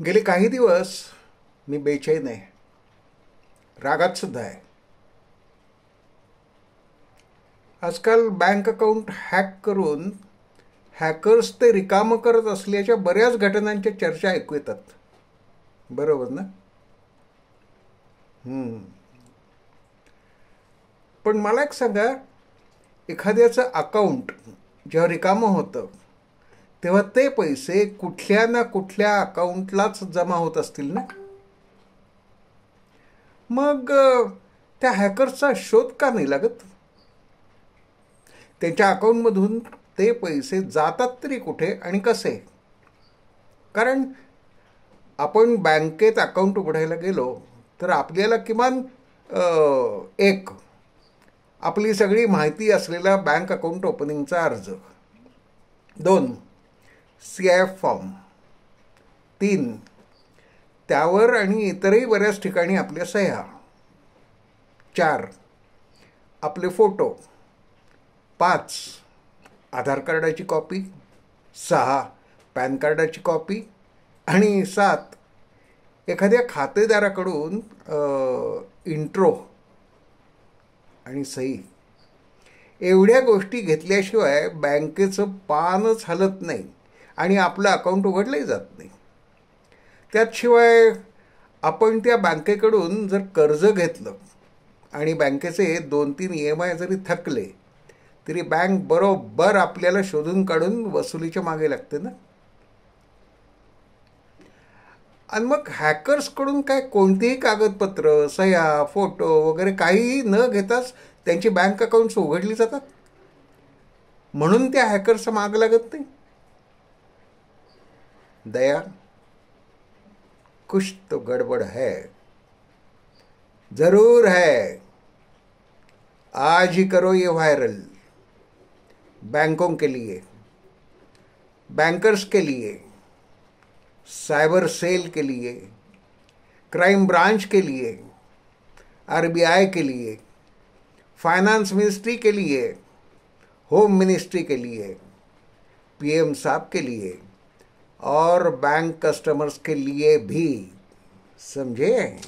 गेले काही दिवस मी बेचैन आहे, रागात सुद्धा आहे. आजकाल बँक अकाउंट हॅक करून हॅकर्स ते रिकामं करत असल्याच्या बऱ्याच घटनांच्या चर्चा ऐकू येतात. बरोबर ना? पण मला एक सांगा, एखाद्याचं अकाउंट जेव्हा रिकामं होतं तेव्हा ते पैसे कुठल्या ना कुठल्या अकाउंटलाच जमा होत असतील ना. मग त्या हॅकर्सचा शोध का नाही लागत? त्यांच्या अकाउंटमधून ते पैसे जातात तरी कुठे आणि कसे? कारण आपण बँकेत अकाउंट उघडायला गेलो तर आपल्याला किमान एक आपली सगळी माहिती असलेला बँक अकाउंट ओपनिंगचा अर्ज, 2 CIF फॉर्म, 3 त्यावर आणि इतरही बऱ्याच ठिकाणी आपल्या सह्या, 4 आपले फोटो, 5 आधार कार्डाची कॉपी, 6 पॅन कार्डाची कॉपी आणि 7 एखाद्या खातेदाराकडून इंट्रो आणि सही. एवढ्या गोष्टी घेतल्याशिवाय बँकेचं पानच हलत नाही आणि आपलं अकाउंट उघडलंही जात नाही. त्याशिवाय आपण त्या बँकेकडून जर कर्ज घेतलं आणि बँकेचे 2-3 EMI जरी थकले तरी बँक बरोबर आपल्याला शोधून काढून वसुलीच्या मागे लागते ना. आणि मग हॅकर्सकडून काय कोणतीही कागदपत्र, सह्या, फोटो वगैरे काहीही न घेताच त्यांची बँक अकाउंट्स उघडली जातात. म्हणून त्या हॅकर्सचा माग लागत नाही. दया, कुछ तो गड़बड़ है, जरूर है. आज ही करो ये वायरल. बैंकों के लिए, बैंकर्स के लिए, साइबर सेल के लिए, क्राइम ब्रांच के लिए, RBI के लिए, फाइनेंस मिनिस्ट्री के लिए, होम मिनिस्ट्री के लिए, PM साहब के लिए और बैंक कस्टमर्स के लिए भी. समझे?